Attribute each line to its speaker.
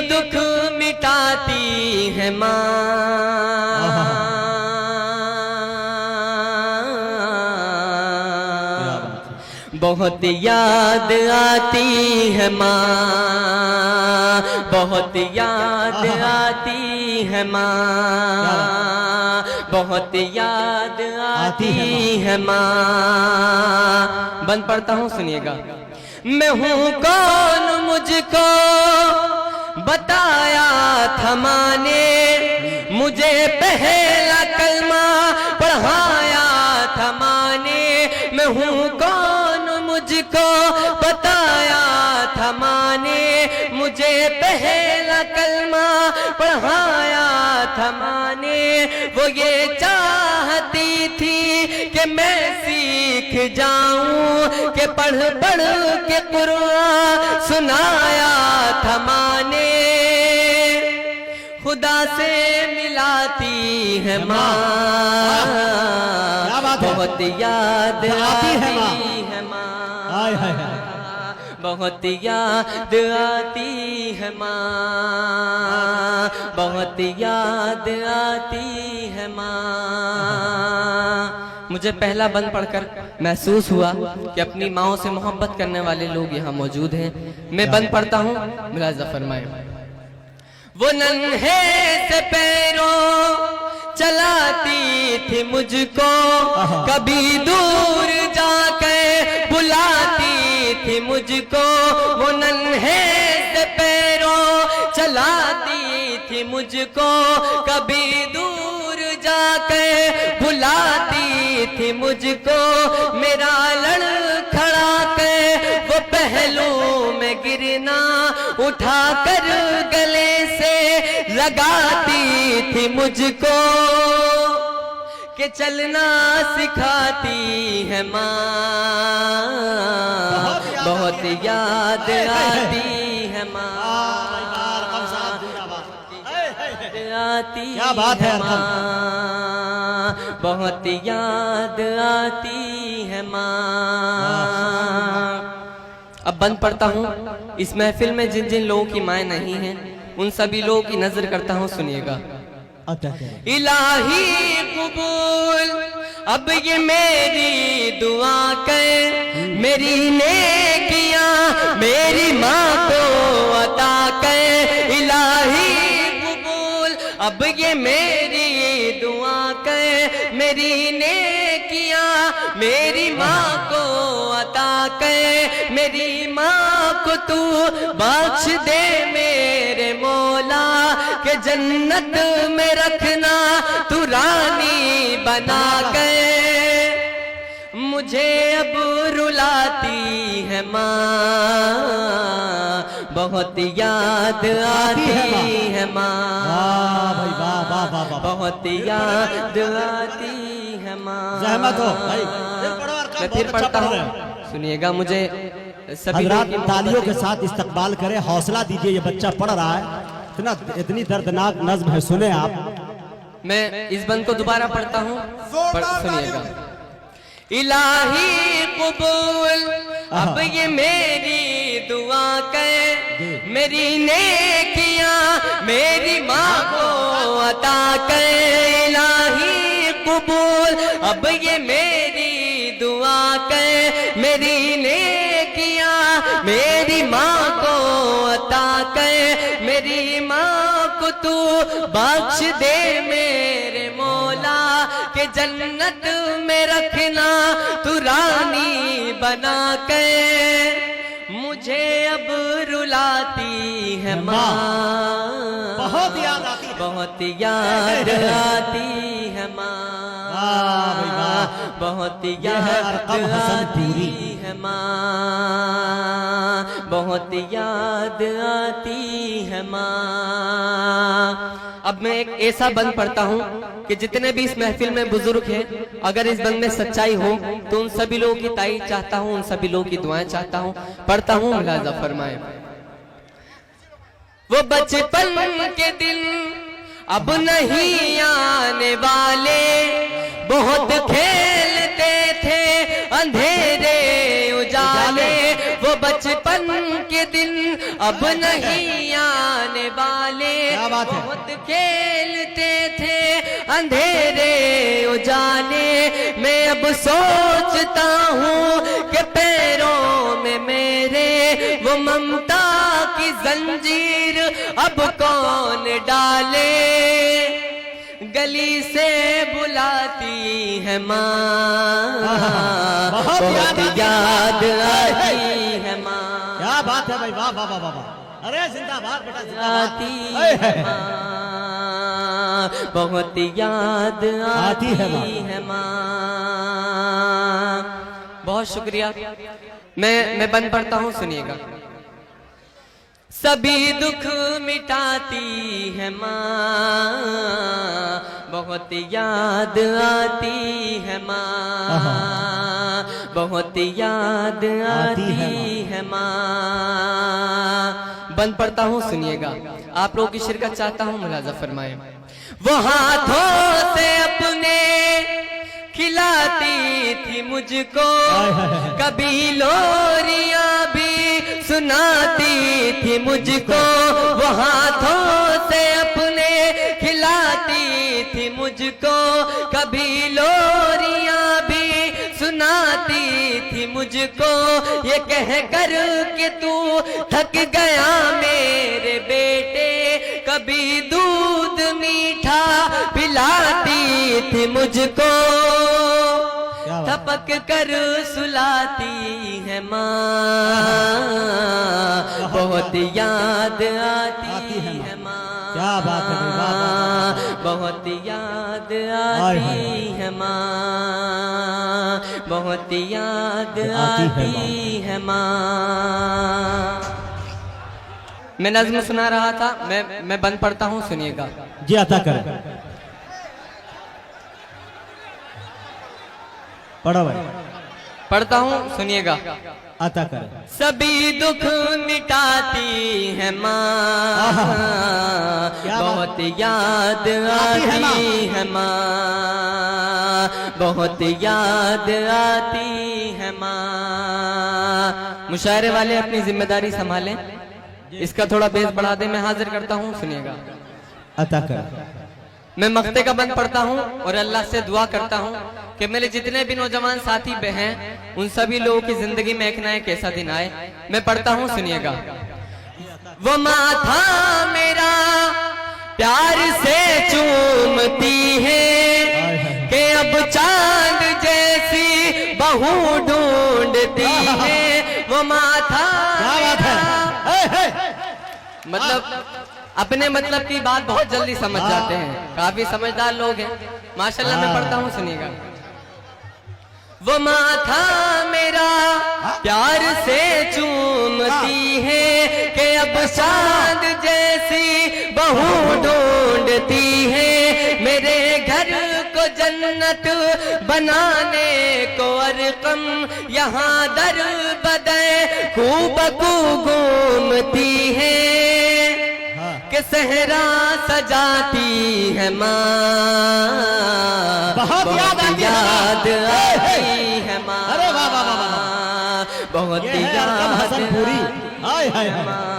Speaker 1: दुख मिटाती है माँ। बहुत याद आती है माँ, बहुत याद आती है माँ, बहुत याद आती है माँ। बंद पढ़ता हूँ, सुनिएगा। मैं हूँ कौन मुझको बताया था माँ ने, मुझे पहला कलमा पढ़ाया था माँ ने। मैं हूँ कौन मुझको बताया था माँ ने, मुझे पहला कलमा पढ़ाया था माँ ने। वो ये चाहती थी कि मैं सीख जाऊं, कि पढ़ पढ़ के कुरान सुनाया था माँ ने। खुदा से मिलाती है माँ, बहुत याद आती है माँ, बहुत याद आती है माँ, बहुत याद आती है माँ। मुझे पहला बंद पढ़कर महसूस हुआ कि अपनी माँओं से मोहब्बत करने वाले लोग यहाँ मौजूद हैं। मैं बंद पढ़ता हूँ, मुलाज़ा फरमाएं। वो नन्हे से पैरों चलाती थी मुझको, कभी दूर जाकर बुलाती थी मुझको। वो नन्हे से पैरों चलाती थी मुझको, कभी दूर जाकर बुलाती थी मुझको। मेरा लड़खड़ा कर वो पहलू में गिरना उठा कर गले से लगाती थी मुझको, कि चलना सिखाती है माँ, बहुत याद आती है माँ, आती
Speaker 2: क्या बात है
Speaker 1: माँ, बहुत याद आती है माँ। अब बंद पढ़ता हूँ। इस महफिल में जिन जिन लोगों की माएँ नहीं हैं, उन सभी लोगों की नजर करता हूँ, सुनिएगा। इलाही कबूल अब ये मेरी दुआ कर, मेरी नेकियां मेरी माँ को अता कर। इलाही कबूल अब ये मेरी दुआ कर, मेरी नेकियां मेरी माँ को अता कर। मेरी माँ को तू बख्श दे मेरे मौला, के जन्नत में रखना तू रानी बना कर। मुझे अब रुलाती है माँ, बहुत याद आती है माँ, बहुत याद आती है माँ।
Speaker 2: जहमत हो भाई,
Speaker 1: मैं फिर पढ़ता हूँ, सुनिएगा। मुझे सभी
Speaker 2: तालियों के साथ इस्तकबाल करें, हौसला दीजिए। ये बच्चा पढ़ रहा है, इतनी दर्दनाक नज्म है, सुने आप।
Speaker 1: मैं इस बंद को दोबारा पढ़ता हूँ, सुनिएगा। इलाही कबूल अब ये मेरी दुआ कर, मेरी नेकियां मेरी माँ को अता कर। इलाही कबूल अब ये मेरी दुआ कर, मेरी नेकियां मेरी माँ को अता कर। मेरी माँ को तू बख्श दे मेरे मौला, के जन्नत में रखना तू रानी बना कर। मुझे अब रुलाती है माँ,
Speaker 2: बहुत याद आती है,
Speaker 1: बहुत याद आती है माँ, बहुत याद आती है माँ, बहुत याद आती है माँ। अब मैं एक ऐसा बंद पढ़ता हूँ कि जितने भी इस महफिल में बुजुर्ग हैं, अगर इस बंद में सच्चाई हो तो उन सभी लोगों की ताईद चाहता हूँ, उन सभी लोगों की दुआएं चाहता हूँ। पढ़ता हूँ, मुलाज़ा फरमाए। वो बचपन के दिन अब नहीं आने वाले, बहुत खेलते थे अंधेरे उजाले। वो बचपन के दिन अब नहीं आने वाले
Speaker 2: क्या बात है?
Speaker 1: बहुत खेलते थे अंधेरे उजाले। मैं अब सोचता हूँ कि पैरों में मेरे वो ममता की जंजीर अब कौन डाले। गली से बुलाती है माँ,
Speaker 2: बहुत
Speaker 1: याद आती है माँ।
Speaker 2: क्या बात है भाई, वाह वाह वाह वाह। अरे जिंदाबाद बेटा, जिंदाबाद।
Speaker 1: आती है माँ, बहुत याद आती है माँ। बहुत शुक्रिया। मैं बंद पढ़ता हूँ, सुनिएगा। सभी दुख मिटाती है माँ, बहुत याद आती है माँ, बहुत याद आती है माँ। बंद पढ़ता हूँ, सुनिएगा। आप लोगों की शिरकत चाहता हूँ, मुलाजा फरमाए। वो हाथों से अपने खिलाती थी मुझको, कभी लोरियां भी सुनाती थी मुझको। वो हाथों से अपने खिलाती थी मुझको, कभी लोरियां भी सुनाती थी मुझको। ये कह कर कि तू थक गया मेरे बेटे, कभी दूध मीठा पिलाती थी मुझको। थपक कर सुलाती है माँ, बहुत याद आती है माँ।
Speaker 2: क्या बात है,
Speaker 1: बहुत याद आती है माँ, बहुत याद आती है माँ। मैं नज़्म सुना रहा था, मैं बंद पढ़ता हूँ, सुनिएगा।
Speaker 2: जी अता कर, पढ़ो भाई।
Speaker 1: पढ़ता हूँ, सुनिएगा।
Speaker 2: अता कर।
Speaker 1: सभी दुख मिटाती है माँ, बहुत याद आती है माँ, बहुत याद आती है माँ। मुशायरे वाले अपनी जिम्मेदारी संभालें, इसका थोड़ा बेस बढ़ा दे। मैं हाजिर करता हूँ, सुनिएगा।
Speaker 2: अता कर।
Speaker 1: मैं मक्ते का बंद पढ़ता हूँ और अल्लाह से दुआ करता हूँ कि मेरे जितने भी नौजवान साथी हैं, उन सभी लोगों की जिंदगी में एक ना एक ऐसा दिन आए। मैं पढ़ता हूँ, सुनिएगा। वो माथा मेरा प्यार से चूमती है कि अब चांद जैसी बहू ढूंढती है। वो माथा मतलब अपने मतलब की बात बहुत जल्दी समझ जाते हैं, काफी समझदार लोग हैं माशाल्लाह। मैं पढ़ता हूँ, सुनिएगा। वो माथा मेरा प्यार से चूमती है कि अब चांद जैसी बहू ढूंढती है। मेरे घर को जन्नत बनाने को अरकम यहाँ दर बदर खूबकू घूमती है कि सहरा सजाती है माँ, बहुत याद आती है माँ,
Speaker 2: अरे वाह वाह वाह,
Speaker 1: बहुत याद
Speaker 2: पूरी। हाय हाय हाय।